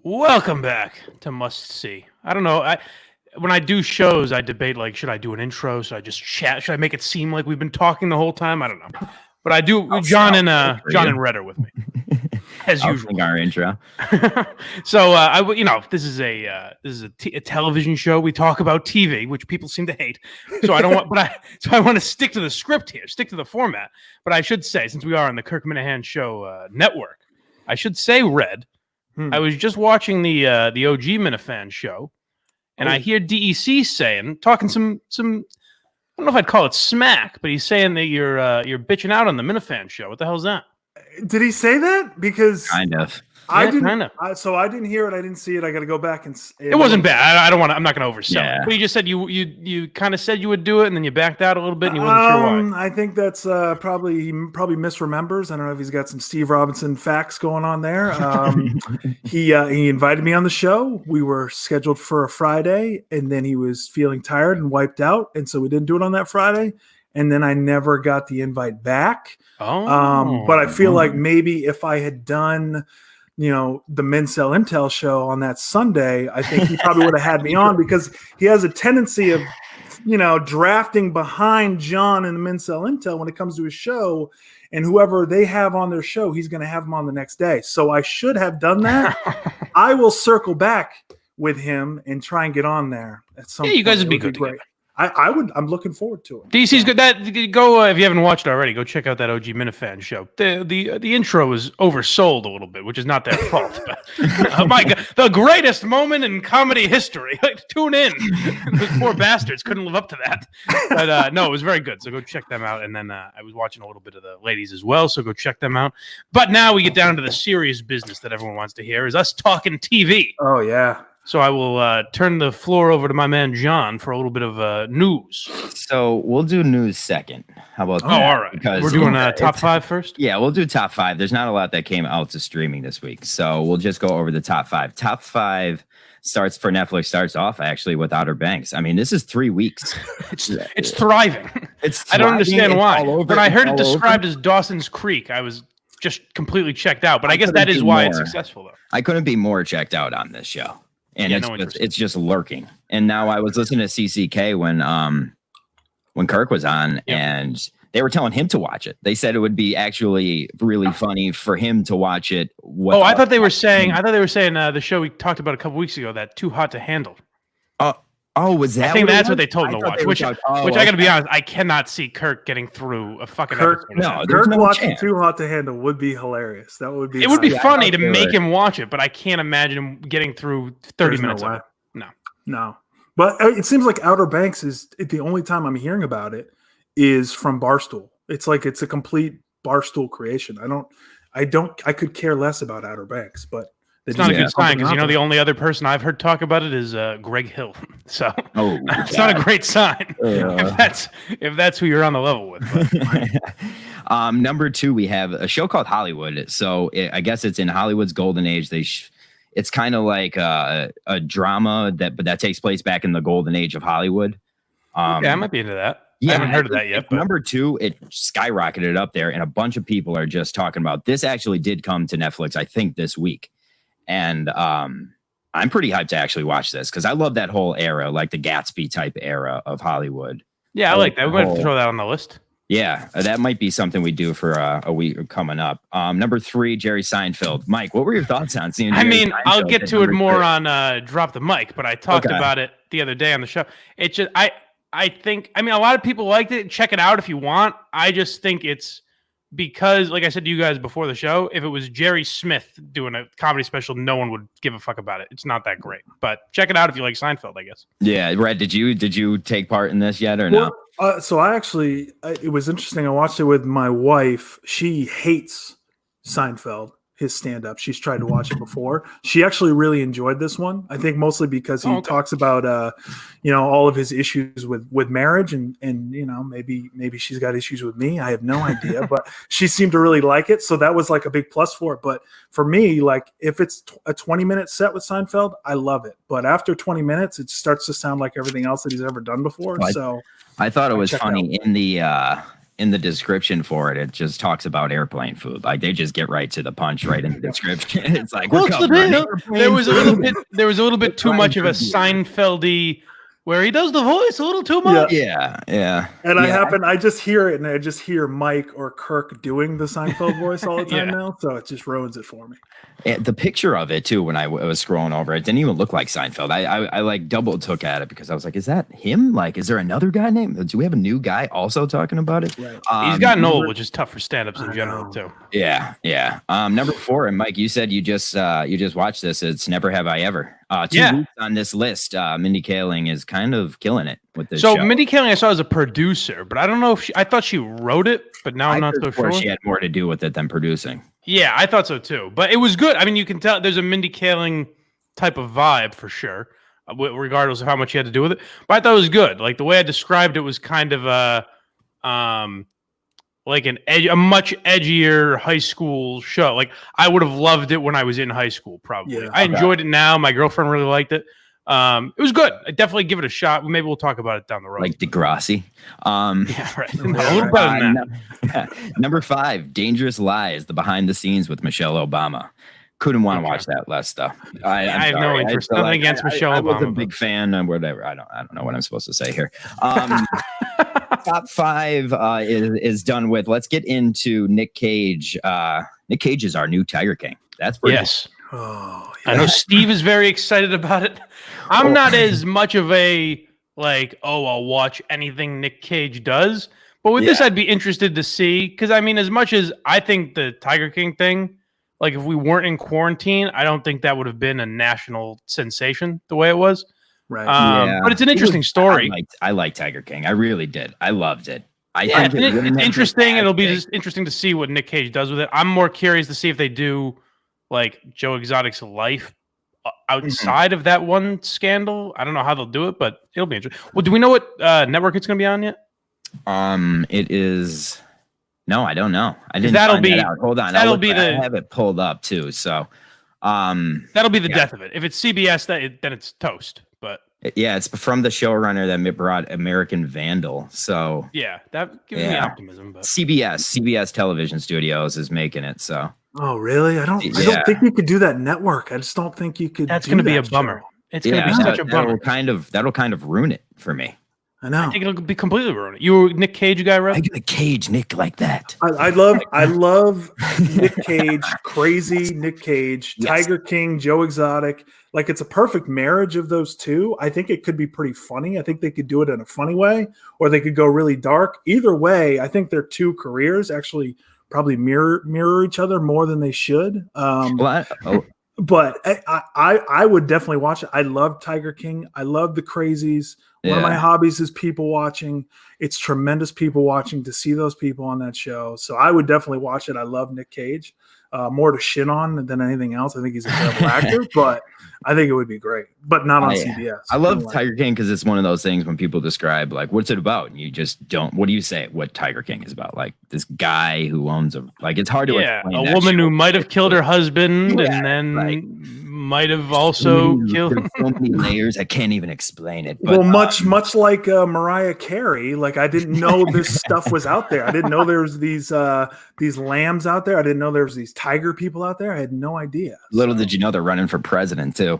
Welcome back to Must See. I don't know. When I do shows, I debate like, should I do an intro? Should I just chat? Should I make it seem like we've been talking the whole time? I don't know. But I do. John and Red are with me as usual. Our intro. So this is a television show. We talk about TV, which people seem to hate. So I don't want, I want to stick to the script here, stick to the format. But I should say, since we are on the Kirk Minahan Show network, I should say, Red. I was just watching the OG Minifan show, and I hear DEC talking some I don't know if I'd call it smack, but he's saying that you're bitching out on the Minifan show. What the hell's that? Did he say that? Because kind of. I didn't. So I didn't hear it. I didn't see it. I got to go back and. It wasn't bad. I don't want. I'm not going to oversell it. But you just said you kind of said you would do it, and then you backed out a little bit, and you wasn't sure why. I think that's probably he misremembers. I don't know if he's got some Steve Robinson facts going on there. He invited me on the show. We were scheduled for a Friday, and then he was feeling tired and wiped out, and so we didn't do it on that Friday. And then I never got the invite back. But I feel like maybe if I had done, the Mincel Intel show on that Sunday, I think he probably would have had me on, because he has a tendency of, drafting behind John and the Mincel Intel when it comes to his show, and whoever they have on their show, he's going to have them on the next day. So I should have done that. I will circle back with him and try and get on there at some point. You guys would be good together. I would. I'm looking forward to it. DC's good. Go if you haven't watched it already. Go check out that OG Minifan show. The intro is oversold a little bit, which is not their fault. But oh my God, the greatest moment in comedy history. Tune in. Those poor bastards couldn't live up to that. But no, it was very good. So go check them out. And then I was watching a little bit of the ladies as well. So go check them out. But now we get down to the serious business that everyone wants to hear: is us talking TV. Oh yeah. So I will turn the floor over to my man John for a little bit of news. So we'll do news second. How about that? All right. Because we're doing top five first? Yeah, we'll do top five. There's not a lot that came out to streaming this week. So we'll just go over the top five. Top five starts off actually with Outer Banks. I mean, this is 3 weeks. It's thriving. I don't understand why. But I heard it described as Dawson's Creek. I was just completely checked out. But I guess that is why it's successful, though. I couldn't be more checked out on this show. And it's just lurking. And now I was listening to CCK when Kirk was on, and they were telling him to watch it. They said it would be actually really funny for him to watch it. I thought they were saying the show we talked about a couple weeks ago, that Too Hot to Handle. Was that? I think that's what they told him to watch. Which I got to be honest, I cannot see Kirk getting through a fucking Kirk episode. Watching Too Hot to Handle would be hilarious. That would be. It would be funny to make him watch it, but I can't imagine him getting through 30 minutes of it. No. But it seems like Outer Banks is the only time I'm hearing about it is from Barstool. It's like it's a complete Barstool creation. I could care less about Outer Banks, but. It's not a good sign, because the only other person I've heard talk about it is Greg Hill. So it's not a great sign if that's who you're on the level with. Number two, we have a show called Hollywood. So I guess it's in Hollywood's golden age. It's kind of like a drama that takes place back in the golden age of Hollywood. I might be into that. I haven't heard of that yet. But. Number two, it skyrocketed up there, and a bunch of people are just talking about this. Actually did come to Netflix, I think, this week. And I'm pretty hyped to actually watch this, because I love that whole era, like the Gatsby type era of Hollywood. Yeah, I like that. We're going to throw that on the list. Yeah, that might be something we do for a week coming up. Number three, Jerry Seinfeld. Mike, what were your thoughts on seeing Jerry Seinfeld? I'll get to it more on Drop the Mic, but I talked about it the other day on the show. It's just, I think, a lot of people liked it. Check it out if you want. I just think it's, because, like I said to you guys before the show, if it was Jerry Smith doing a comedy special, no one would give a fuck about it. It's not that great, but check it out if you like Seinfeld, I guess. Yeah, Red, did you take part in this yet or no? So I actually, it was interesting. I watched it with my wife. She hates Seinfeld, his stand-up. She's tried to watch it before. She actually really enjoyed this one. I think mostly because he talks about, all of his issues with marriage, and maybe she's got issues with me. I have no idea, but she seemed to really like it. So that was like a big plus for it. But for me, like if it's a 20-minute set with Seinfeld, I love it. But after 20 minutes, it starts to sound like everything else that he's ever done before. I thought it was funny in the description for it, it just talks about airplane food. Like they just get right to the punch right in the description. It's like, what's the deal? There was a little bit too much of a Seinfeld-y where he does the voice a little too much. Yeah. And I just hear it, and I just hear Mike or Kirk doing the Seinfeld voice all the time now, so it just ruins it for me. And the picture of it too, when I was scrolling over, it didn't even look like Seinfeld. I like double took at it because I was like, is that him? Like, is there another guy named? Do we have a new guy also talking about it? Right. He's gotten old, which is tough for stand-ups in general too. Yeah. Number 4, and Mike, you said you just watched this. It's Never Have I Ever. 2 weeks on this list. Mindy Kaling is kind of killing it with this show. Mindy Kaling I saw as a producer, but I don't know if I thought she wrote it, but now I'm not so sure. She had more to do with it than producing. Yeah, I thought so too. But it was good. I mean, you can tell there's a Mindy Kaling type of vibe for sure, regardless of how much you had to do with it. But I thought it was good. Like the way I described it was kind of a like a much edgier high school show. Like I would have loved it when I was in high school, probably. Yeah, I enjoyed it now. My girlfriend really liked it. It was good. I definitely give it a shot. Maybe we'll talk about it down the road. Like Degrassi. Yeah, right. A little better than that. Number 5, Dangerous Lies, the behind the scenes with Michelle Obama. Couldn't want to watch that less stuff. I have no interest. Nothing against Michelle Obama. I was a big fan and whatever. I don't know what I'm supposed to say here. Top 5 is done with. Let's get into Nick Cage. Nick Cage is our new Tiger King. That's pretty cool. Oh, yeah. I know Steve is very excited about it. I'm not as much of a I'll watch anything Nick Cage does. But with this, I'd be interested to see, because I mean, as much as I think the Tiger King thing, like if we weren't in quarantine, I don't think that would have been a national sensation the way it was. Right. But it's an interesting story. I like Tiger King. I really did. I loved it. It's interesting, and it'll be just interesting to see what Nick Cage does with it. I'm more curious to see if they do like Joe Exotic's life outside of that one scandal. I don't know how they'll do it, but it'll be interesting. Well, do we know what network it's going to be on yet? It is. No, I don't know. I didn't. That'll be. That out. Hold on. I have it pulled up too. So, that'll be the death of it. If it's CBS, then it's toast. But yeah, it's from the showrunner that brought American Vandal. So yeah, that gives me optimism. But CBS Television Studios is making it. So. Oh really? I don't think you could do that network. I just don't think you could. That's going to be a bummer. It's going to be such a bummer. That'll kind of ruin it for me. I know. I think it'll be completely ruined. You were Nick Cage guy, right? I get a Cage Nick like that. I love Nick Cage, crazy Nick Cage, Tiger King, Joe Exotic. Like it's a perfect marriage of those two. I think it could be pretty funny. I think they could do it in a funny way, or they could go really dark. Either way, I think their two careers actually probably mirror each other more than they should. But I would definitely watch it. I love Tiger King. I love the crazies. One of my hobbies is people watching. It's tremendous people watching to see those people on that show. So I would definitely watch it. I love Nick Cage. More to shit on than anything else. I think he's a terrible actor, but I think it would be great. But not on CBS. I love Tiger King because it's one of those things when people describe like, what's it about? And you just don't. What do you say? What Tiger King is about? Like this guy who owns it's hard to explain. A woman who might have killed her husband and then might have also killed. There's so many layers I can't even explain it. But, well, much like Mariah Carey, like I didn't know this stuff was out there. I didn't know there was these lambs out there. I didn't know there was these tiger people out there. I had no idea. Little did you know they're running for president too. So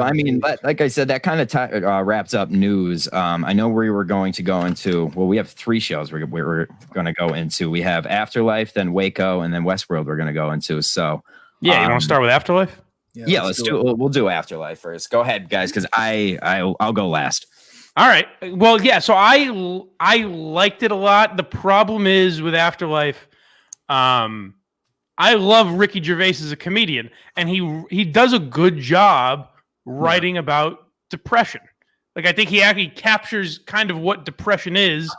I mean, but like I said, that kind of wraps up news. I know we were going to go into. Well, we have 3 shows we're going to go into. We have Afterlife, then Waco, and then Westworld. We're going to go into. So you want to start with Afterlife? Yeah, let's do it. We'll do Afterlife first. Go ahead, guys, because I'll go last. All right. Well, yeah. So I liked it a lot. The problem is with Afterlife, I love Ricky Gervais as a comedian, and he does a good job writing about depression. Like I think he actually captures kind of what depression is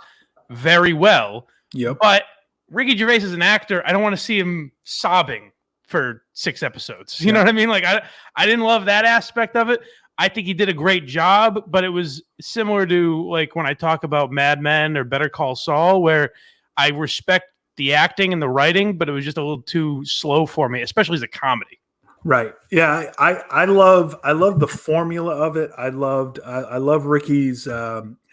very well. Yep. But Ricky Gervais as an actor, I don't want to see him sobbing for 6 episodes. You know what I mean? Like I didn't love that aspect of it. I think he did a great job, but it was similar to like when I talk about Mad Men or Better Call Saul, where I respect the acting and the writing, but it was just a little too slow for me, especially as a comedy. Right. Yeah. I love the formula of it. I love Ricky's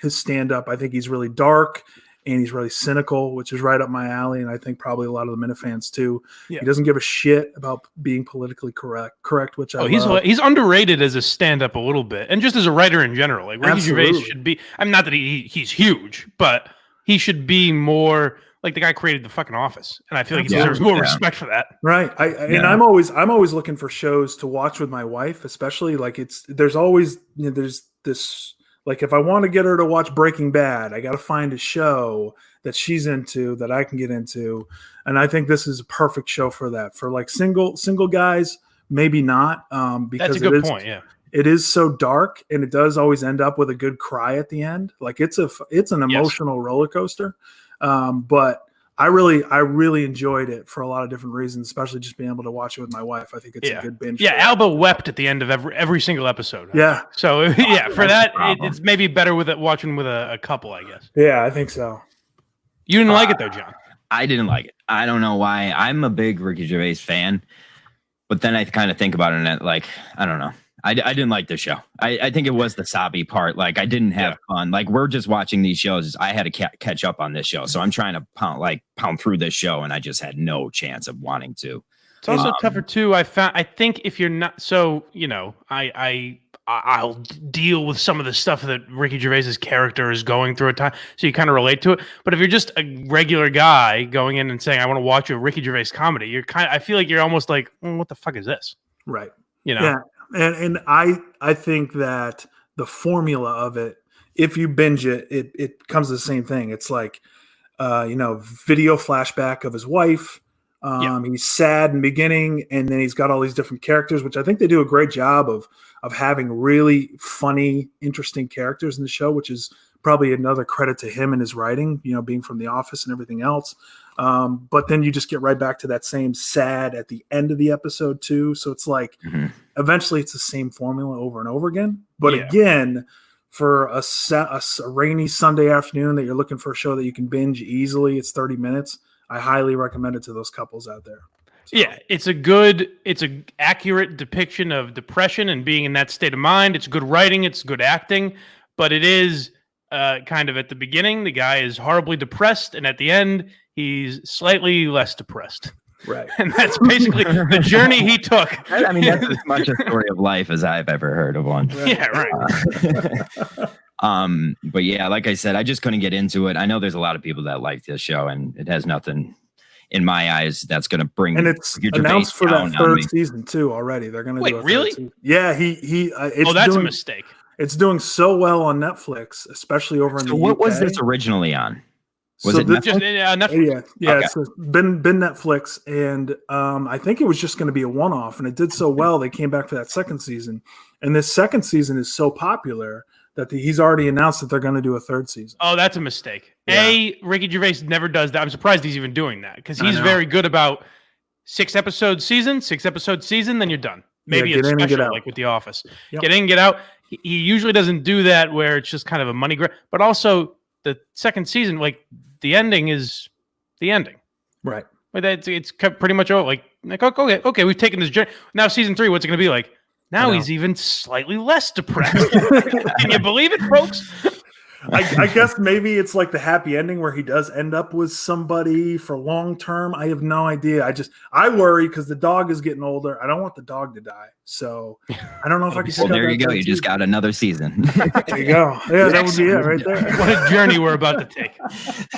his stand-up. I think he's really dark and he's really cynical, which is right up my alley, and I think probably a lot of the Minute fans too. Yeah. He doesn't give a shit about being politically correct, which I love. He's underrated as a stand-up a little bit, and just as a writer in general. Like Ricky Gervais should be. I'm not that he's huge, but he should be more like the guy created the fucking Office, and I feel like he deserves more respect for that. Right. And I'm always looking for shows to watch with my wife, especially like there's always there's this. Like if I want to get her to watch Breaking Bad, I got to find a show that she's into that I can get into, and I think this is a perfect show for that. For like single guys, maybe not. Because that's a good point. Yeah, it is so dark, and it does always end up with a good cry at the end. Like it's an emotional roller coaster. But I really enjoyed it for a lot of different reasons, especially just being able to watch it with my wife. I think it's a good binge. Yeah, Alba wept at the end of every single episode. Yeah. So yeah, for that, it's maybe better with watching with a couple, I guess. Yeah, I think so. You didn't like it though, John. I didn't like it. I don't know why. I'm a big Ricky Gervais fan, but then I kind of think about it and like, I don't know. I didn't like the show. I think it was the sobby part. Like I didn't have fun. Like we're just watching these shows. I had to catch up on this show. So I'm trying to pound through this show, and I just had no chance of wanting to. It's also tougher too. I think if you're not, so, I'll deal with some of the stuff that Ricky Gervais's character is going through at time, so you kind of relate to it. But if you're just a regular guy going in and saying, I want to watch a Ricky Gervais comedy, I feel like you're almost like, what the fuck is this? Right. Yeah. And I think that the formula of it, if you binge it, it comes to the same thing. It's like, video flashback of his wife. He's sad in the beginning, and then he's got all these different characters, which I think they do a great job of having really funny, interesting characters in the show, which is probably another credit to him and his writing, being from The Office and everything else. But then you just get right back to that same sad at the end of the episode too. So it's like, eventually it's the same formula over and over again. But again, for a rainy Sunday afternoon that you're looking for a show that you can binge easily, it's 30 minutes. I highly recommend it to those couples out there. So. Yeah, it's a accurate depiction of depression and being in that state of mind. It's good writing, it's good acting, but it is kind of at the beginning, the guy is horribly depressed, and at the end, he's slightly less depressed. Right. And that's basically the journey he took. I mean, that's as much a story of life as I've ever heard of one. Yeah, right. But yeah, like I said, I just couldn't get into it. I know there's a lot of people that like this show, and it has nothing in my eyes that's going to bring. And it's announced for that third season too already. They're going to do a really? Third season. Yeah, that's a mistake. It's doing so well on Netflix, especially over in the UK. What was this originally on? Was it Netflix? Just, Netflix? Yeah. Okay. It's been Netflix, and I think it was just going to be a one-off, and it did so well they came back for that second season. And this second season is so popular that he's already announced that they're going to do a third season. Oh, that's a mistake. Yeah. Ricky Gervais never does that. I'm surprised he's even doing that, because he's very good about 6-episode season, then you're done. Maybe it's special, like with The Office. Yep. Get in, get out. He usually doesn't do that where it's just kind of a money grab. But also, the second season, like, the ending is the ending. Right. Like it's pretty much over. Like okay, we've taken this journey. Now season 3, what's it going to be like? Now he's even slightly less depressed. Can you believe it, folks? I guess maybe it's like the happy ending where he does end up with somebody for long term. I have no idea. I worry because the dog is getting older. I don't want the dog to die. So I don't know if I can. Well, there you go. You just got another season. There you go. Yeah, that would be it right there. What a journey we're about to take.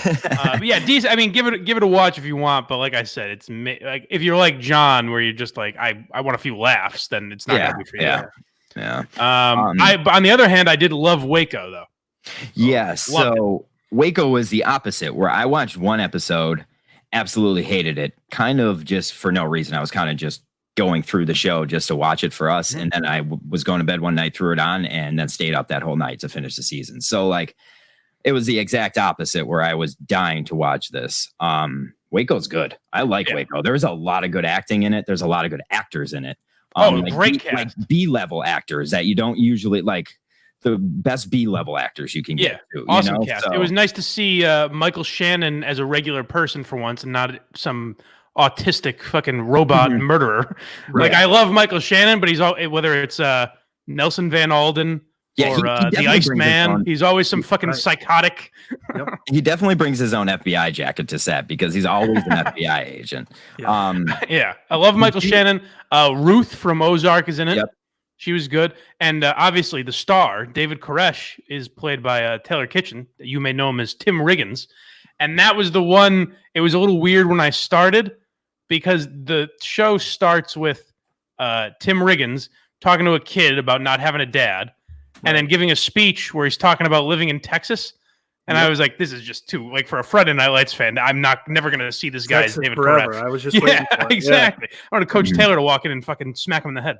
But yeah, decent. I mean, give it a watch if you want. But like I said, it's like if you're like John, where you're just like I want a few laughs, then it's not gonna be for you. Yeah. On the other hand, I did love Waco though. Yeah, so Waco was the opposite, where I watched one episode, absolutely hated it, kind of just for no reason. I was kind of just going through the show just to watch it for us, and then I was going to bed one night, threw it on, and then stayed up that whole night to finish the season. So, like, it was the exact opposite, where I was dying to watch this. Waco's good. I like Waco. There's a lot of good acting in it. There's a lot of good actors in it. Great cast. Like B-level actors that you don't usually like. The best B-level actors you can get to. Awesome cast. So, it was nice to see Michael Shannon as a regular person for once, and not some autistic fucking robot murderer. Right. Like, I love Michael Shannon, but he's all, whether it's Nelson Van Alden, Yeah, or the Iceman. He's always some fucking psychotic. Yep. He definitely brings his own FBI jacket to set because he's always an FBI agent. Yeah, I love Michael Shannon. Ruth from Ozark is in it. Yep. She was good. And obviously the star, David Koresh, is played by Taylor Kitchen. You may know him as Tim Riggins. And that was the one, it was a little weird when I started because the show starts with Tim Riggins talking to a kid about not having a dad and then giving a speech where he's talking about living in Texas. And I was like, this is just too, like, for a Friday Night Lights fan, I'm never going to see this guy as David forever. Koresh. I was just waiting for it. Exactly. I want to Coach Taylor to walk in and fucking smack him in the head.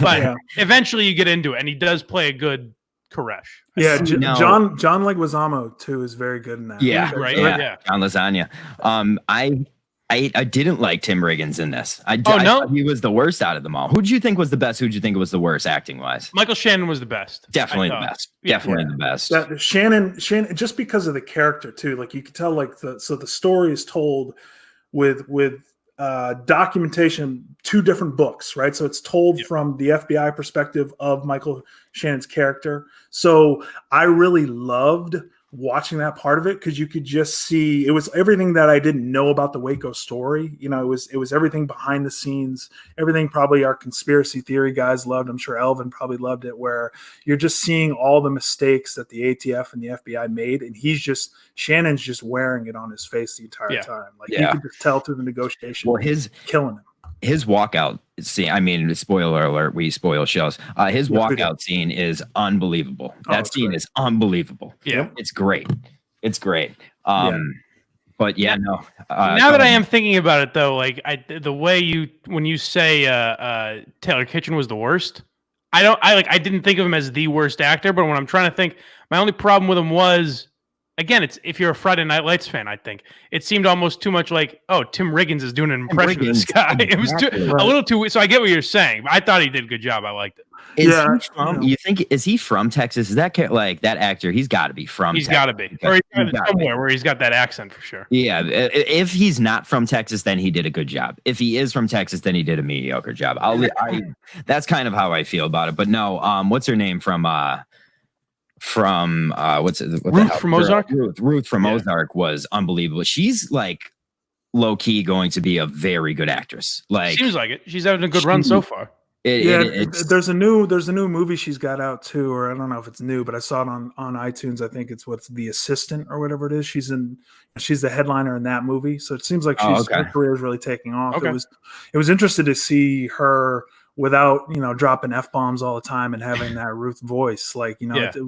But eventually you get into it, and he does play a good Koresh. Yeah, John Leguizamo, too, is very good in that. Yeah, right. Yeah. John Lasagna. I didn't like Tim Riggins in this. I thought he was the worst out of them all. Who did you think was the best? Who did you think was the worst acting wise? Michael Shannon was the best. Definitely the best. Definitely the best. Shannon, just because of the character too. Like you could tell, the story is told with documentation, 2 different books, right? So it's told from the FBI perspective of Michael Shannon's character. So I really loved watching that part of it because you could just see it was everything that I didn't know about the Waco story. You know, it was everything behind the scenes, everything probably our conspiracy theory guys loved. I'm sure Elvin probably loved it, where you're just seeing all the mistakes that the ATF and the FBI made, and Shannon's just wearing it on his face the entire time. Like you could just tell through the negotiation. Well, killing him. His walkout scene, I mean, spoiler alert, we spoil shows. His walkout scene is unbelievable. That scene is unbelievable. Yeah. It's great. It's great. But no. Now that I am thinking about it, though, like the way when you say Taylor Kitchen was the worst, I didn't think of him as the worst actor, but when I'm trying to think, my only problem with him was, again, it's if you're a Friday Night Lights fan, I think it seemed almost too much like, oh, Tim Riggins is doing an impression of this guy. It was a little too. So I get what you're saying, but I thought he did a good job. I liked it. Is he from Texas? Is that that actor? He's got to be from. He's got to be, or he's somewhere where he's got that accent for sure. Yeah, if he's not from Texas, then he did a good job. If he is from Texas, then he did a mediocre job. That's kind of how I feel about it. But no, what's her name from Ruth from Ozark? Ruth from Ozark was unbelievable. She's like low key going to be a very good actress. Like seems like it. She's having a good run so far. There's a new movie she's got out too, or I don't know if it's new, but I saw it on iTunes. I think it's The Assistant or whatever it is. She's the headliner in that movie, so it seems like her career is really taking off. Okay. It was interesting to see her without dropping F-bombs all the time and having that Ruth voice. It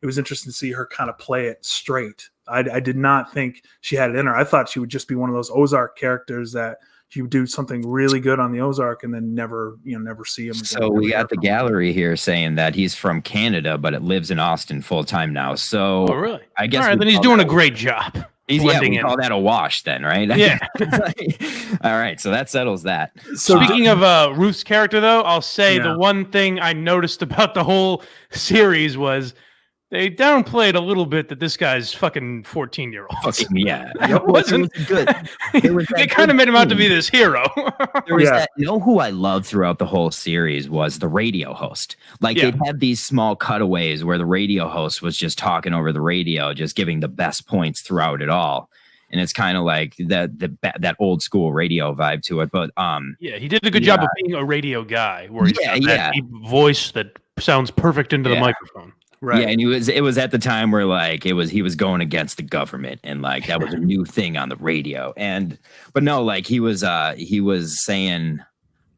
was interesting to see her kind of play it straight. I did not think she had it in her. I thought she would just be one of those Ozark characters that she would do something really good on the Ozark and then never see him again. So we got the gallery here saying that he's from Canada, but it lives in Austin full time now. So really? I guess all right, then he's doing a great job. We call that a wash then, right? Yeah. All right, so that settles that. So speaking of Ruth's character, though, I'll say the one thing I noticed about the whole series was they downplayed a little bit that this guy's fucking 14-year-old. Yeah. It wasn't good. They kind of made him out to be this hero. There was that. You know who I loved throughout the whole series was the radio host. Like they'd have these small cutaways where the radio host was just talking over the radio, just giving the best points throughout it all. And it's kind of like that old school radio vibe to it. But he did a good job of being a radio guy where he's got that deep voice that sounds perfect into the microphone. Right. Yeah, and it was at the time where he was going against the government and that was a new thing on the radio. But no, he was saying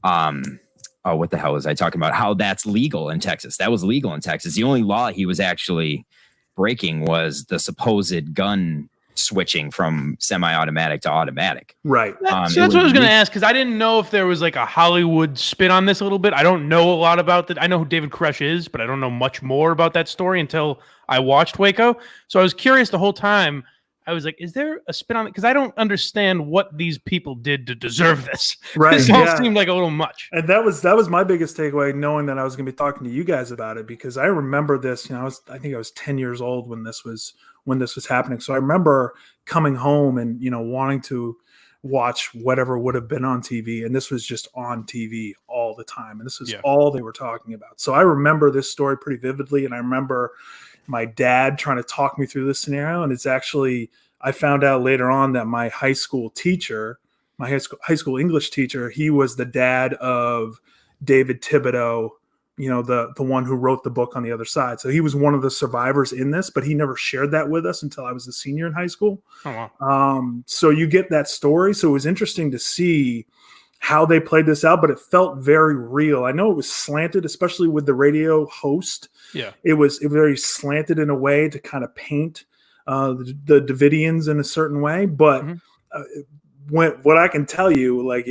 what the hell was I talking about? How that's legal in Texas. That was legal in Texas. The only law he was actually breaking was the supposed gun switching from semi-automatic to automatic. Right. That's what I was going to ask, because I didn't know if there was a Hollywood spin on this a little bit. I don't know a lot about that. I know who David Koresh is, but I don't know much more about that story until I watched Waco. So I was curious the whole time. I was like, is there a spin on it? Because I don't understand what these people did to deserve this. Right. This all seemed like a little much. And that was my biggest takeaway, knowing that I was going to be talking to you guys about it, because I remember this. I think I was 10 years old when this was happening. So I remember coming home and wanting to watch whatever would have been on TV. And this was just on TV all the time. And this was all they were talking about. So I remember this story pretty vividly. And I remember my dad trying to talk me through this scenario. And it's actually, I found out later on that my high school teacher, my high school English teacher, he was the dad of David Thibodeau, you know, the one who wrote the book On the Other Side. So he was one of the survivors in this, but he never shared that with us until I was a senior in high school. Oh, wow. So you get that story. So it was interesting to see how they played this out, but it felt very real. I know it was slanted, especially with the radio host. Yeah. It was very slanted in a way to kind of paint the Davidians in a certain way. But what I can tell you, like,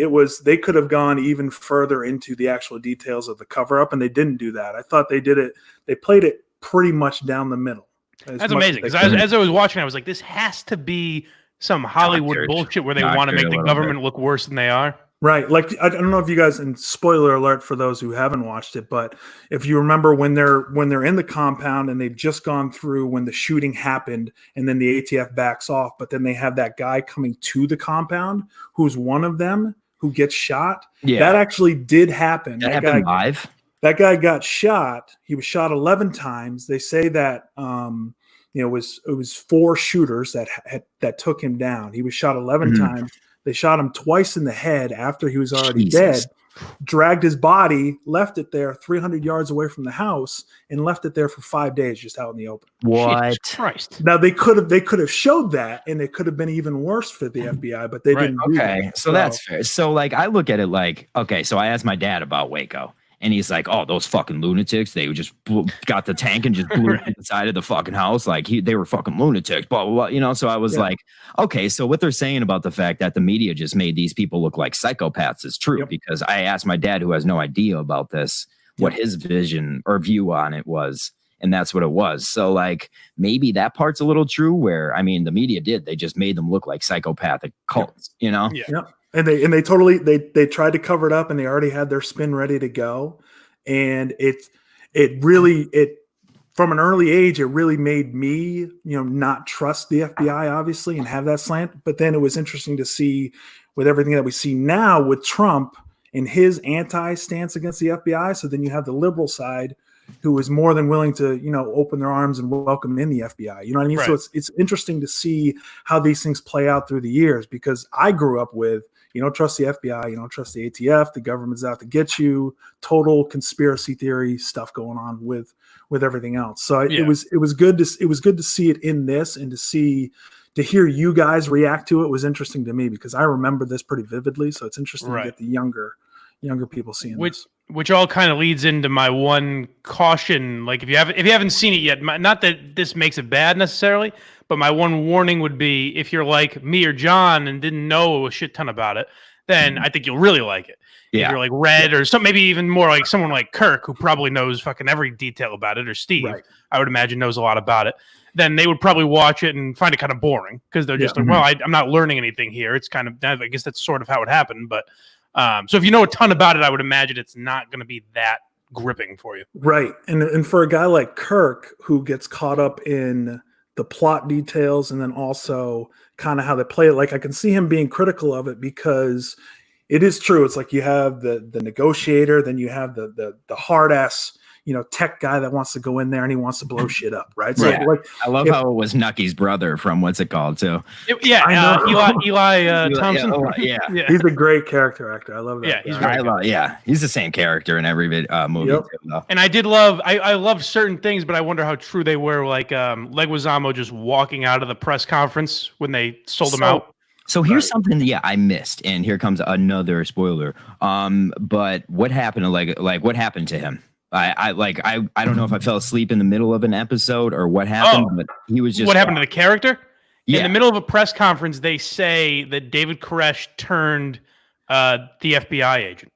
they could have gone even further into the actual details of the cover up, and they didn't do that. I thought they played it pretty much down the middle. That's amazing. Because as I was watching, I was like, this has to be some Hollywood bullshit where they want to make the government look worse than they are. Right. Like, I don't know if you guys, and spoiler alert for those who haven't watched it, but if you remember when they're in the compound and they've just gone through when the shooting happened and then the ATF backs off, but then they have that guy coming to the compound who's one of them who gets shot. Yeah. That actually did happen. That happened live? That guy got shot. He was shot 11 times. They say that, it was 4 shooters that took him down. He was shot 11 times. They shot him twice in the head after he was already dead, dragged his body, left it there 300 yards away from the house, and left it there for 5 days just out in the open. What? Jesus Christ. Now, they could have showed that, and it could have been even worse for the FBI, but they didn't do that. Okay, so that's fair. So, like, I look at it like, okay, so I asked my dad about Waco. And he's like, oh, those fucking lunatics. They just got the tank and just blew it inside of the fucking house. Like, they were fucking lunatics, blah, blah, blah. You know, so I was like, okay, so what they're saying about the fact that the media just made these people look like psychopaths is true. Because I asked my dad, who has no idea about this, what his vision or view on it was. And that's what it was. So, like, maybe that part's a little true where, I mean, the media they just made them look like psychopathic cults, you know? Yeah. And they totally tried to cover it up, and they already had their spin ready to go. And it really from an early age, it really made me, not trust the FBI, obviously, and have that slant. But then it was interesting to see with everything that we see now with Trump and his anti-stance against the FBI. So then you have the liberal side who is more than willing to, open their arms and welcome in the FBI. You know what I mean? Right. So it's interesting to see how these things play out through the years, because I grew up with, you don't trust the FBI, you don't trust the ATF, the government's out to get you, total conspiracy theory stuff going on with everything else. So it was good to see it in this, and to hear you guys react to it was interesting to me, because I remember this pretty vividly. So it's interesting to get the younger people seeing this. Which all kind of leads into my one caution. Like, if you haven't seen it yet, not that this makes it bad necessarily, but my one warning would be, if you're like me or John and didn't know a shit ton about it, then I think you'll really like it. Yeah. If you're like Red or maybe even more like someone like Kirk, who probably knows fucking every detail about it, or Steve, I would imagine knows a lot about it, then they would probably watch it and find it kind of boring, because they're just like, well, I'm not learning anything here. It's kind of, I guess that's sort of how it happened. But so if you know a ton about it, I would imagine it's not going to be that gripping for you. Right. And for a guy like Kirk, who gets caught up in the plot details and then also kind of how they play it, like, I can see him being critical of it, because it is true. It's like you have the negotiator, then you have the hard ass, tech guy that wants to go in there and he wants to blow shit up, right? So I love how it was Nucky's brother from what's it called too. Eli Thompson. Yeah, he's a great character actor. I love that. He's the same character in every movie too, though. And I did love, I love certain things, but I wonder how true they were. Like Leguizamo just walking out of the press conference when they sold him out. So here's something that I missed, and here comes another spoiler. But what happened to what happened to him? I don't know if I fell asleep in the middle of an episode or what happened, but he was just. What happened to the character? Yeah. In the middle of a press conference, they say that David Koresh turned the FBI agent.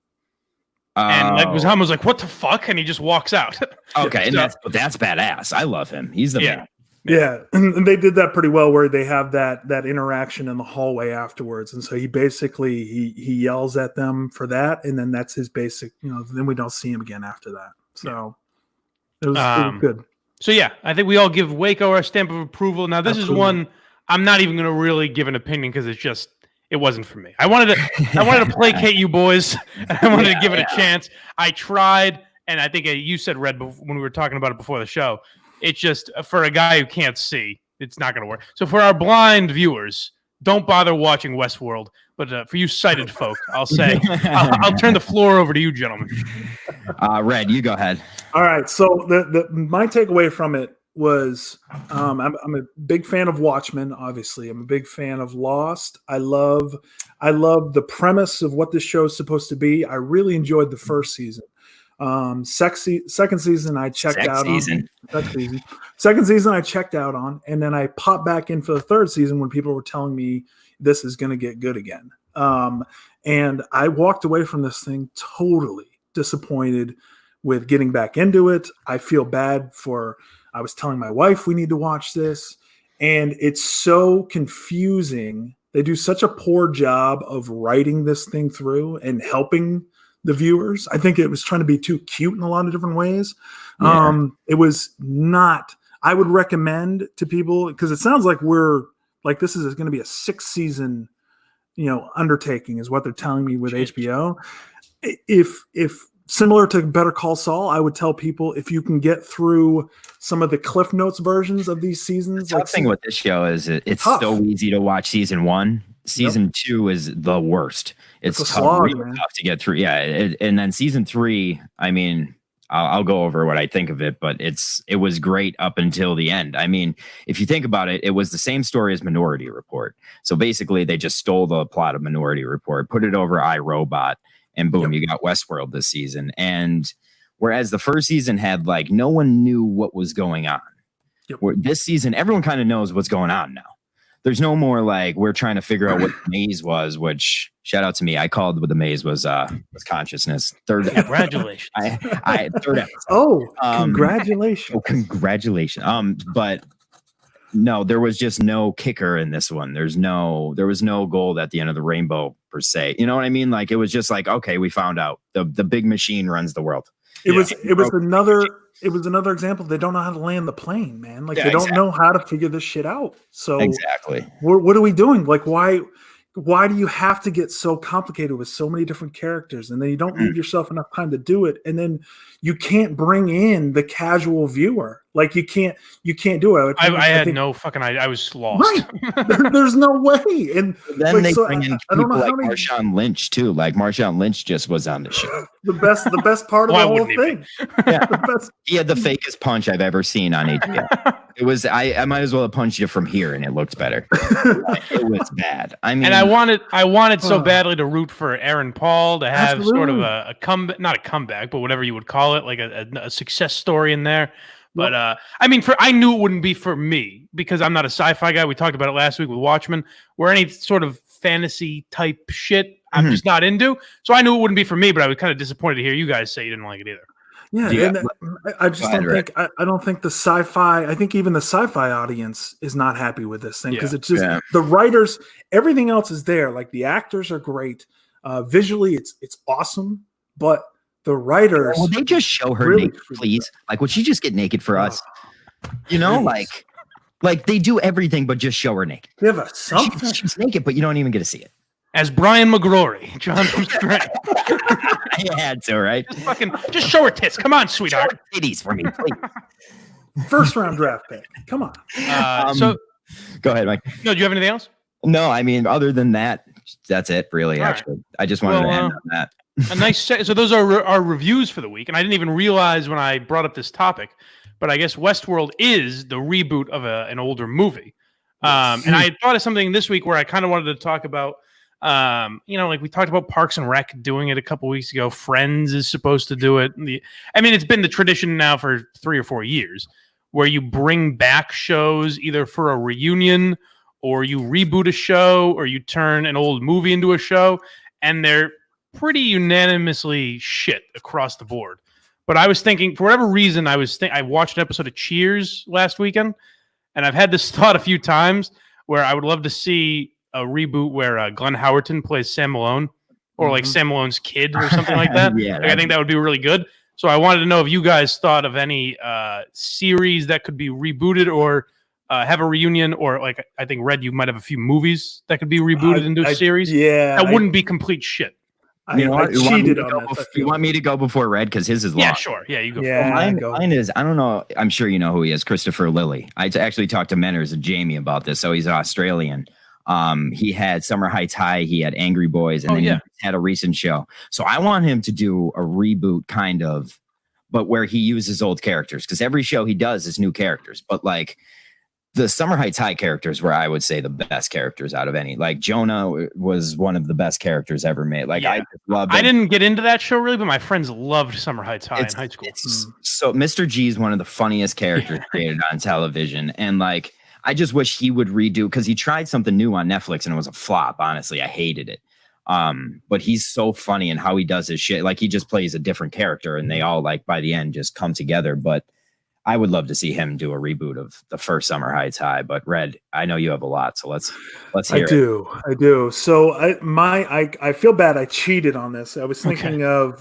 And Leguizamo was like, "What the fuck?" And he just walks out. Okay, and that's badass. I love him. He's the man. Yeah, and they did that pretty well, where they have that interaction in the hallway afterwards, and so he basically he yells at them for that, and then that's his basic. Then we don't see him again after that. So it was good. So yeah, I think we all give Waco our stamp of approval. Now this is one I'm not even going to really give an opinion, because it wasn't for me. I wanted to placate you boys. And I wanted to give it a chance. I tried, and I think you said, Red, when we were talking about it before the show, it's just for a guy who can't see, it's not going to work. So for our blind viewers, don't bother watching Westworld. But for you sighted folk, I'll say, I'll turn the floor over to you, gentlemen. Red, you go ahead. All right. So my takeaway from it was I'm a big fan of Watchmen. Obviously, I'm a big fan of Lost. I love the premise of what this show is supposed to be. I really enjoyed the first season. Second season I checked out on. Second season I checked out on, and then I popped back in for the third season when people were telling me this is going to get good again. And I walked away from this thing totally disappointed with getting back into it. I feel bad I was telling my wife we need to watch this, and it's so confusing. They do such a poor job of writing this thing through and helping the viewers. I think it was trying to be too cute in a lot of different ways. Yeah. It was not. I would recommend to people, because it sounds like this is going to be a 6-season, undertaking is what they're telling me with HBO. If similar to Better Call Saul, I would tell people if you can get through some of the Cliff Notes versions of these seasons. The tough thing with this show is it's so easy to watch season 1. Season 2 is the worst. It's tough to get through. Yeah, and then season 3, I mean, I'll go over what I think of it, but it was great up until the end. I mean, if you think about it, it was the same story as Minority Report. So basically, they just stole the plot of Minority Report, put it over iRobot, and boom, you got Westworld this season. And whereas the first season had no one knew what was going on. This season, everyone kind of knows what's going on now. There's no more we're trying to figure out what the maze was, which shout out to me. I called what the maze was consciousness. Congratulations. Third episode. Oh, congratulations. Congratulations. But no, there was just no kicker in this one. There was no gold at the end of the rainbow per se. You know what I mean? It was just okay, we found out the big machine runs the world. It was another example. They don't know how to land the plane, man. They don't know how to figure this shit out. So exactly, what are we doing? Why do you have to get so complicated with so many different characters, and then you don't leave yourself enough time to do it, and then you can't bring in the casual viewer? You can't do it. I had no fucking idea. I was lost. Right. There's no way. And then they bring in people like Marshawn Lynch too. Marshawn Lynch just was on the show. The best part of the whole thing. Yeah. He had the fakest punch I've ever seen on HBO. It was I might as well have punched you from here and it looked better. It was bad. I mean, and I wanted so badly to root for Aaron Paul to have sort of a comeback, not a comeback, but whatever you would call it, a success story in there. But I knew it wouldn't be for me because I'm not a sci-fi guy. We talked about it last week with Watchmen, where any sort of fantasy type shit I'm just not into. So I knew it wouldn't be for me, but I was kind of disappointed to hear you guys say you didn't like it either. Yeah, and I just don't think I don't think the sci-fi. I think even the sci-fi audience is not happy with this thing because it's just the writers. Everything else is there. The actors are great, visually it's awesome, but the writers. Will they just show her naked, please? Would she just get naked for us? They do everything but just show her naked. Give us something. She's naked, but you don't even get to see it. As Brian McGrory, John from Strength. I had to, right? Just show her tits. Come on, sweetheart. Show her titties for me, please. First round draft pick. Come on. So, go ahead, Mike. No, do you have anything else? No, other than that, that's it. Really, actually, right. I just wanted to end on that. A nice so those are our reviews for the week, and I didn't even realize when I brought up this topic, but I guess Westworld is the reboot of an older movie. And I thought of something this week where I kind of wanted to talk about. We talked about Parks and Rec doing it a couple weeks ago. Friends is supposed to do it. It's been the tradition now for 3 or 4 years where you bring back shows either for a reunion or you reboot a show or you turn an old movie into a show, and they're pretty unanimously shit across the board. But I was thinking, for whatever reason, I watched an episode of Cheers last weekend, and I've had this thought a few times where I would love to see a reboot where Glenn Howerton plays Sam Malone, or Sam Malone's kid or something like that. I think that would be really good. So I wanted to know if you guys thought of any series that could be rebooted or have a reunion, or like I think Red, you might have a few movies that could be rebooted into a series. Yeah, that wouldn't be complete shit. You know what? cheated on this. You want me to go before Red because his is long. Yeah, sure. Yeah, you go. Yeah, mine is. I don't know. I'm sure you know who he is. Christopher Lilly. I actually talked to Menners and Jamie about this. So he's Australian. He had Summer Heights High. He had Angry Boys, and then he had a recent show. So I want him to do a reboot, kind of, but where he uses old characters, because every show he does is new characters. But like, the Summer Heights High characters were, I would say, the best characters out of any. Like Jonah was one of the best characters ever made. Like I loved. I didn't get into that show really, but my friends loved Summer Heights High in high school. So Mr. G is one of the funniest characters created on television, and like I just wish he would redo, because he tried something new on Netflix and it was a flop. Honestly, I hated it. But he's so funny in how he does his shit. Like he just plays a different character, and they all like by the end just come together. But I would love to see him do a reboot of the first Summer Heights High. But Red, I know you have a lot, so let's hear it. I do. So I feel bad. I cheated on this. I was thinking of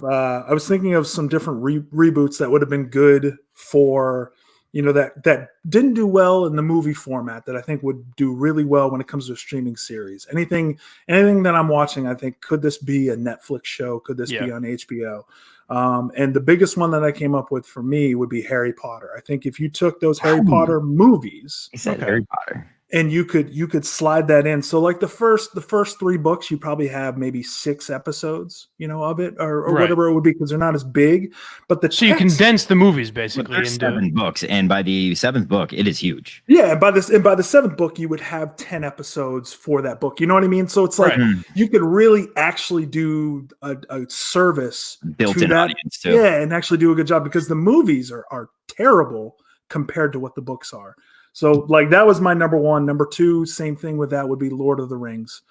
some different reboots that would have been good for, that didn't do well in the movie format, that I think would do really well when it comes to a streaming series. Anything that I'm watching, I think, could this be a Netflix show? Could this be on HBO? And the biggest one that I came up with for me would be Harry Potter. I think if you took those Harry Potter movies, Harry Potter, and you could slide that in. So like the first 3 books, you probably have maybe 6 episodes, of it, or whatever it would be, because they're not as big. But you condense the movies basically into 7 books, and by the 7th book, it is huge. Yeah, and by the 7th book, you would have 10 episodes for that book. You know what I mean? So it's like you could really actually do a service, built-in audience too. Yeah, and actually do a good job, because the movies are terrible compared to what the books are. So like that was my number 1. Number 2, same thing with that, would be Lord of the Rings.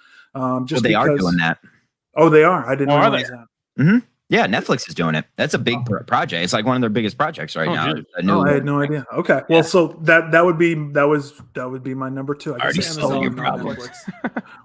Just they are doing that. Oh, they are. I didn't realize that. Mm-hmm. Yeah, Netflix is doing it. That's a big project. It's like one of their biggest projects right now. I had no idea. Okay, well, so that would be my number 2. I already stole your problems.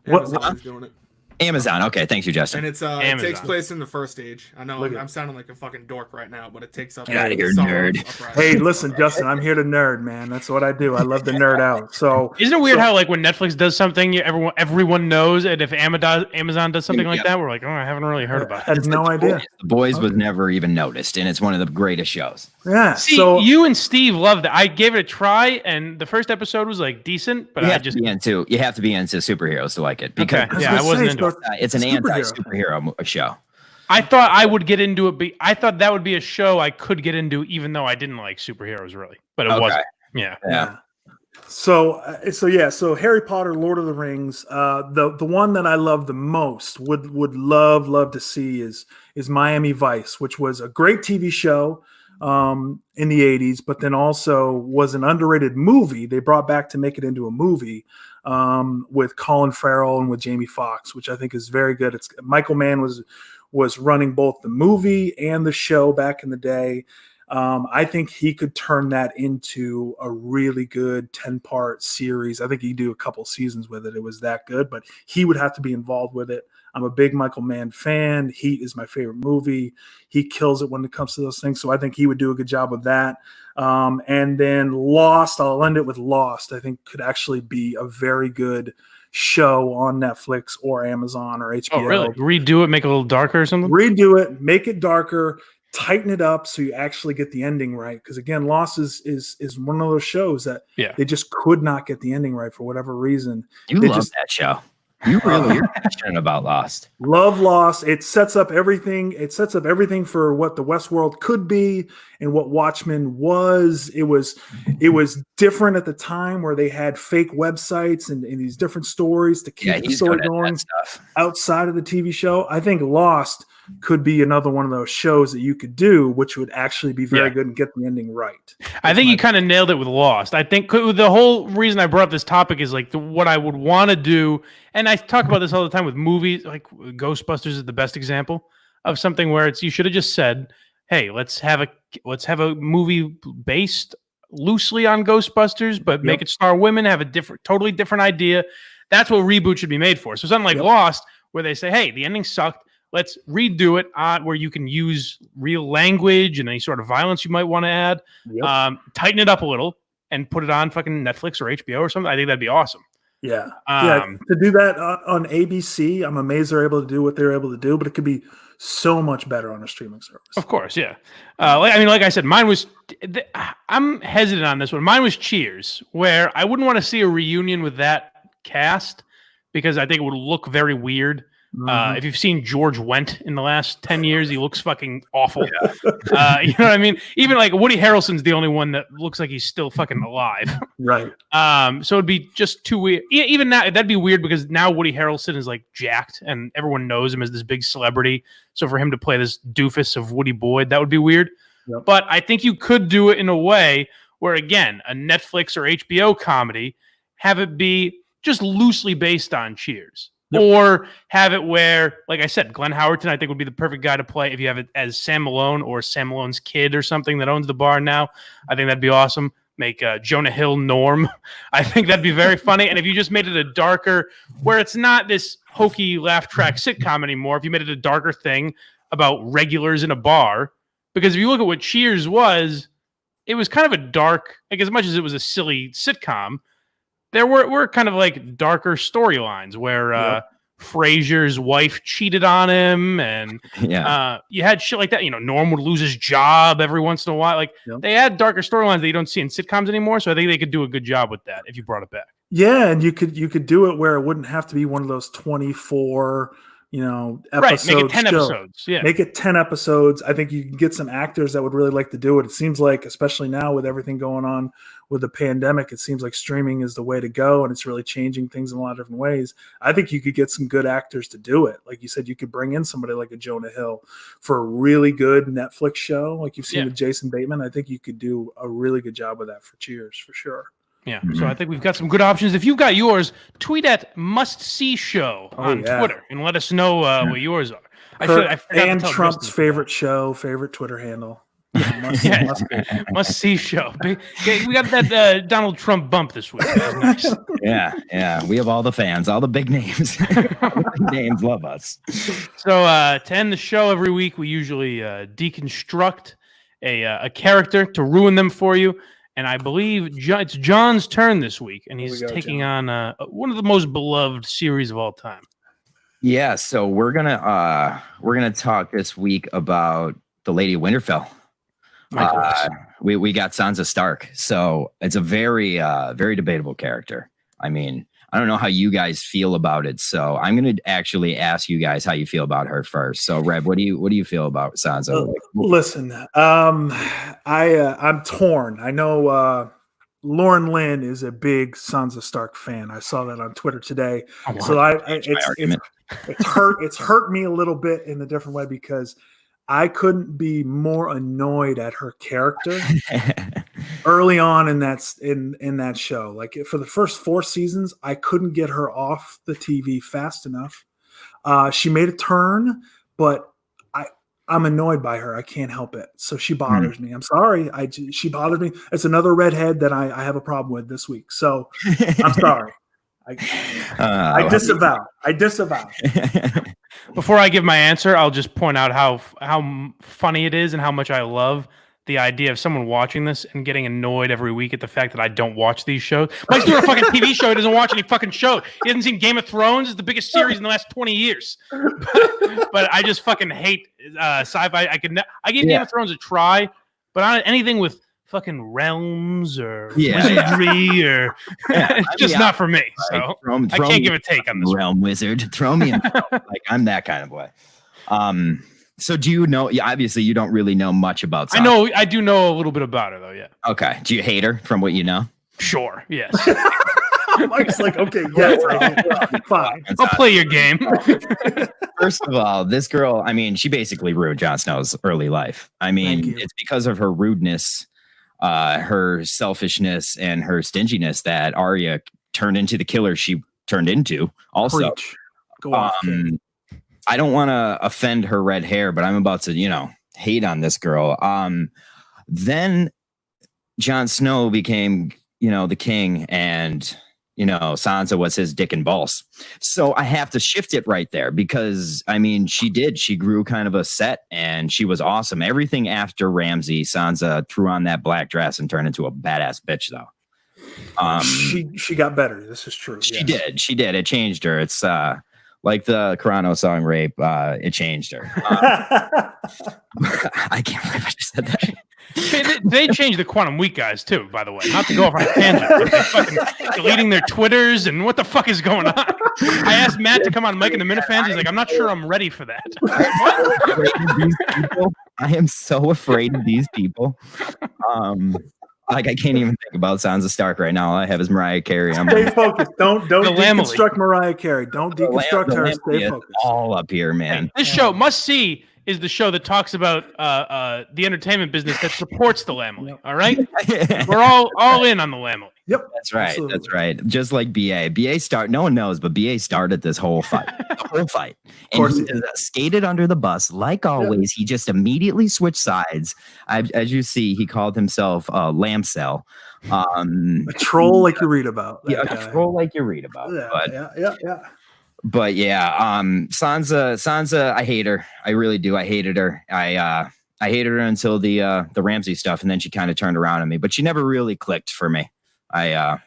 Amazon's doing it. Amazon. Okay, thanks you, Justin. And it takes place in the first age. I know I'm sounding like a fucking dork right now, but it takes up. Get out of here, nerd. Hey, listen, Justin, I'm here to nerd, man. That's what I do. I love to nerd out. So isn't it weird how like when Netflix does something, everyone knows, and if Amazon does something like that, we're like, oh, I haven't really heard about it. I had no idea. The Boys was never even noticed, and it's one of the greatest shows. Yeah. See, you and Steve loved it. I gave it a try, and the first episode was like decent, but you have to be into superheroes to like it, because I wasn't into it. It's an anti-superhero show. I thought I would get into it, but I thought that would be a show I could get into, even though I didn't like superheroes really, but it wasn't. Yeah. So Harry Potter, Lord of the Rings. The one that I love the most, would love to see is Miami Vice, which was a great TV show in the 80s, but then also was an underrated movie they brought back to make it into a movie with Colin Farrell and with Jamie Foxx, which I think is very good. It's Michael Mann was running both the movie and the show back in the day. I think he could turn that into a really good 10-part series. I think he'd do a couple seasons with it. It was that good, but he would have to be involved with it. I'm a big Michael Mann fan. Heat is my favorite movie. He kills it when it comes to those things. So I think he would do a good job with that. And then Lost, I'll end it with Lost. I think could actually be a very good show on Netflix or Amazon or HBO. Oh, really? Redo it, make it a little darker or something? Redo it, make it darker, tighten it up so you actually get the ending right. Because again, Lost is one of those shows that they just could not get the ending right for whatever reason. You love that show. You're passionate about Lost. Love Lost. It sets up everything. It sets up everything for what the Westworld could be and what Watchmen was. It was different at the time, where they had fake websites and these different stories to keep the story going outside of the TV show. I think Lost could be another one of those shows that you could do, which would actually be very good and get the ending right. I think you kind of nailed it with Lost. I think the whole reason I brought up this topic is like what I would want to do. And I talk about this all the time with movies, like Ghostbusters is the best example of something where you should have just said, hey, let's have a movie based loosely on Ghostbusters, but make it star women, have a totally different idea. That's what reboot should be made for. So something like Lost, where they say, hey, the ending sucked. Let's redo it where you can use real language and any sort of violence you might want to add. Tighten it up a little and put it on fucking Netflix or HBO or something. I think that'd be awesome. Yeah. To do that on ABC, I'm amazed they're able to do what they're able to do, but it could be so much better on a streaming service. Of course, yeah. Like I said, mine was. I'm hesitant on this one. Mine was Cheers, where I wouldn't want to see a reunion with that cast because I think it would look very weird. If you've seen George Wendt in the last 10 years, he looks fucking awful. You know what I mean? Even like Woody Harrelson's the only one that looks like he's still fucking alive. Right. So it'd be just too weird. Even now, that'd be weird because now Woody Harrelson is like jacked and everyone knows him as this big celebrity. So for him to play this doofus of Woody Boyd, that would be weird. Yep. But I think you could do it in a way where, again, a Netflix or HBO comedy, have it be just loosely based on Cheers. Yep. Or have it where, like I said, Glenn Howerton, I think, would be the perfect guy to play if you have it as Sam Malone or Sam Malone's kid or something that owns the bar now. I think that'd be awesome. Make Jonah Hill Norm. I think that'd be very funny. And if you just made it a darker, where it's not this hokey laugh track sitcom anymore, if you made it a darker thing about regulars in a bar, because if you look at what Cheers was, it was kind of a dark, like as much as it was a silly sitcom, there were kind of like darker storylines where Frasier's wife cheated on him, and you had shit like that. You know, Norm would lose his job every once in a while. Like they had darker storylines that you don't see in sitcoms anymore. So I think they could do a good job with that if you brought it back. Yeah, and you could do it where it wouldn't have to be one of those 24 episodes. Right, make it 10 episodes. Yeah. Make it 10 episodes. I think you can get some actors that would really like to do it. It seems like, especially now with everything going on with the pandemic, it seems like streaming is the way to go, and it's really changing things in a lot of different ways. I think you could get some good actors to do it. Like you said, you could bring in somebody like a Jonah Hill for a really good Netflix show, like you've seen with Jason Bateman. I think you could do a really good job with that for Cheers, for sure. Yeah, so I think we've got some good options. If you've got yours, tweet at Must See Show on Twitter and let us know what yours are. And Trump's favorite Twitter handle. Must See Show. We got that Donald Trump bump this week. Nice. Yeah. We have all the fans, all the big names. Big names love us. So to end the show every week, we usually deconstruct a character to ruin them for you. And I believe it's John's turn this week, and he's taking on one of the most beloved series of all time. Yeah, so we're gonna talk this week about the Lady of Winterfell. We got Sansa Stark, so it's a very very debatable character. I mean, I don't know how you guys feel about it, so I'm going to actually ask you guys how you feel about her first. So, Reb, what do you feel about Sansa? Listen, I'm torn. I know Lauren Lynn is a big Sansa Stark fan. I saw that on Twitter today. It's hurt me a little bit in a different way because I couldn't be more annoyed at her character early on in that show. Like for the first 4 seasons, I couldn't get her off the TV fast enough. She made a turn, but I'm annoyed by her. I can't help it. So she bothers me. I'm sorry. She bothers me. It's another redhead that I have a problem with this week. So I'm sorry. I disavow. Before I give my answer, I'll just point out how funny it is and how much I love the idea of someone watching this and getting annoyed every week at the fact that I don't watch these shows. Mike's doing a fucking TV show. He doesn't watch any fucking show. He hasn't seen Game of Thrones. It's the biggest series in the last 20 years. But I just fucking hate sci-fi. I give Game of Thrones a try, but on anything with fucking realms or wizardry or it's just not for me. So I can't give a take on this realm wizard. Throw me in. Like I'm that kind of way. So do you know? Obviously, you don't really know much about Sansa. I do know a little bit about her, though. Yeah. Okay. Do you hate her from what you know? Sure. Yes. Mike's like, okay, yes, fine. I'll play your game. First of all, this girl, I mean, she basically ruined Jon Snow's early life. I mean, it's because of her rudeness, her selfishness, and her stinginess that Arya turned into the killer she turned into. Also, go off. I don't want to offend her red hair, but I'm about to, hate on this girl. Then Jon Snow became, the king, and, Sansa was his dick and balls. So I have to shift it right there because, I mean, she grew kind of a set and she was awesome. Everything after Ramsay, Sansa threw on that black dress and turned into a badass bitch, though. She got better. This is true. She did. It changed her. It's like the Carano song "Rape." It changed her. I can't believe I just said that. They changed the Quantum Week guys too, by the way. Not to go off on a tangent, but they fucking deleting their Twitters and what the fuck is going on? I asked Matt to come on Mike and the Minifans. He's like, I'm not sure I'm ready for that. I am so afraid of these people. Like I can't even think about Sansa Stark right now. All I have is Mariah Carey. Stay focused. Don't deconstruct Mariah Carey. Don't deconstruct her. Stay focused. All up here, man. This show, Must See, is the show that talks about the entertainment business that supports the Lamely. Yep. All right, we're all in on the Lamely. Yep, that's right. Absolutely. That's right. Just like BA start. No one knows, but BA started this whole fight. The whole fight. And of course, he skated under the bus like always. Yep. He just immediately switched sides. As you see, he called himself Lamcell. A troll like you read about. Yeah, a troll like you read about. Yeah. But yeah, Sansa, I hate her. I really do. I hated her. I hated her until the Ramsay stuff, and then she kind of turned around on me. But she never really clicked for me. I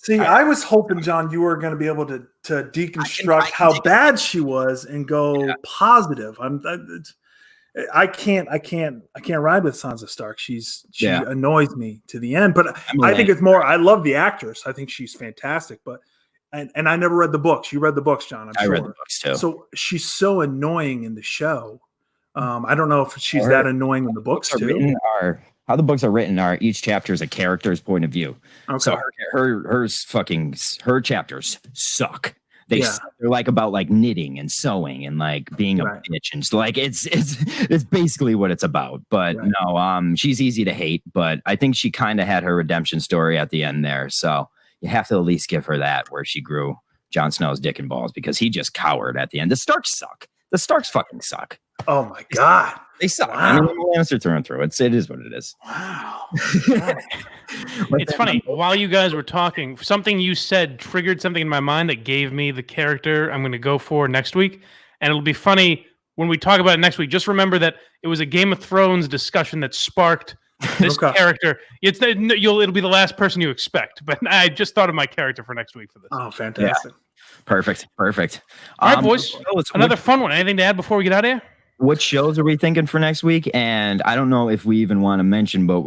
was hoping, John, you were going to be able to deconstruct how bad she was and go positive. I can't ride with Sansa Stark. She annoys me to the end. But I think it's more. I love the actress. I think she's fantastic. But and I never read the books. You read the books, John. I read the books too. So she's so annoying in the show. I don't know if she's that annoying in the books too. How the books are written are each chapter is a character's point of view. Okay. So her chapters suck. They're like about like knitting and sewing and like being a bitch and so like it's basically what it's about. But no, she's easy to hate. But I think she kind of had her redemption story at the end there. So you have to at least give her that where she grew Jon Snow's dick and balls because he just cowered at the end. The Starks suck. The Starks fucking suck. Oh my God. They suck. Wow. I mean, the answer through and through. It is what it is. Wow. It's funny. While you guys were talking, something you said triggered something in my mind that gave me the character I'm going to go for next week. And it'll be funny when we talk about it next week. Just remember that it was a Game of Thrones discussion that sparked this character. It'll be the last person you expect. But I just thought of my character for next week for this. Oh, fantastic. Yeah. Perfect. All right, boys. Another fun one. Anything to add before we get out of here? What shows are we thinking for next week? And I don't know if we even want to mention, but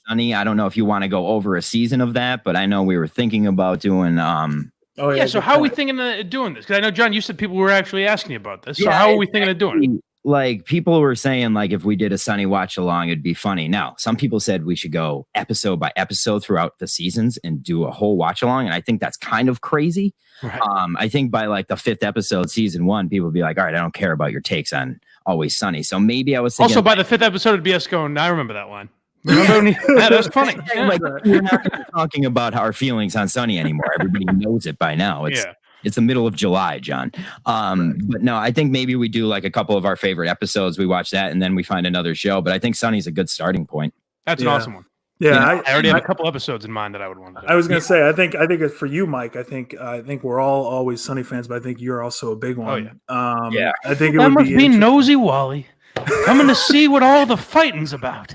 Sunny, I don't know if you want to go over a season of that, but I know we were thinking about doing. So how are we thinking of doing this? Because I know, John, you said people were actually asking you about this. So how are we thinking of doing it? Like people were saying, like if we did a Sunny watch along, it'd be funny. Now, some people said we should go episode by episode throughout the seasons and do a whole watch along, and I think that's kind of crazy. Right. I think by like the 5th episode, season 1, people would be like, "All right, I don't care about your takes on Always Sunny." So maybe I was thinking, also by the 5th episode, it'd be us going. I remember that line. Remember that's funny. Yeah. Like we're not talking about our feelings on Sunny anymore. Everybody knows it by now. It's the middle of July, John. But no, I think maybe we do like a couple of our favorite episodes. We watch that and then we find another show. But I think Sunny's a good starting point. That's an awesome one. Yeah, I already have a couple episodes in mind that I would want to do. I was going to say, I think it's for you, Mike. I think we're all always Sunny fans, but I think you're also a big one. Oh, yeah. I think it that would must be Nosy Wally coming to see what all the fighting's about.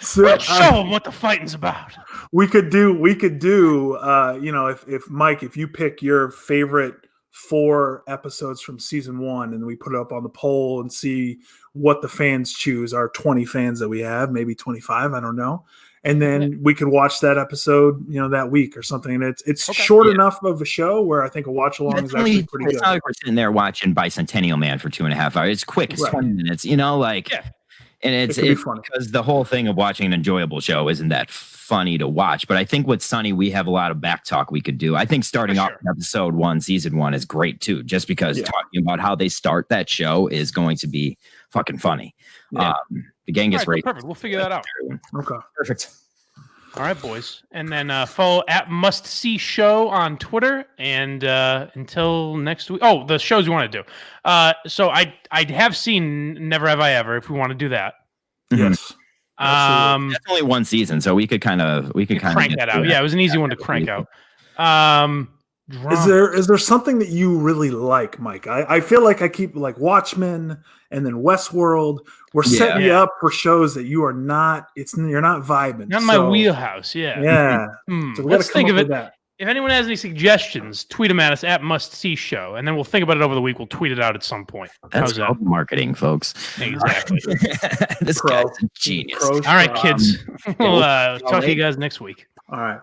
So, let's show them what the fighting's about. We could do. If Mike, if you pick your favorite 4 episodes from season 1 and we put it up on the poll and see what the fans choose, our 20 fans that we have, maybe 25, I don't know. And then we could watch that episode, that week or something. And it's short enough of a show where I think a watch along is actually pretty good. It's not like we're sitting there watching Bicentennial Man for 2.5 hours. It's quick. It's 20 minutes, and it's because the whole thing of watching an enjoyable show isn't that funny to watch. But I think with Sunny, we have a lot of back talk we could do. I think starting off episode 1, season 1 is great too, just because talking about how they start that show is going to be fucking funny. Yeah. The Genghis race. Perfect. We'll figure that out. Okay. Perfect. All right, boys. And then follow at Must See Show on Twitter. And until next week. Oh, the shows you want to do. So I have seen Never Have I Ever, if we want to do that. Yes. That's only 1 season, so we could crank that out. Yeah, it was an easy one to crank out. Drama. Is there something that you really like, Mike? I feel like I keep like Watchmen and then Westworld. We're setting you up for shows that you are not. You're not vibing. Not my wheelhouse. Yeah. Yeah. So let's think of it. If anyone has any suggestions, tweet them at us at Must See Show, and then we'll think about it over the week. We'll tweet it out at some point. That's marketing, folks. Exactly. This guy's a genius. All right, kids. We'll talk to you guys next week. All right.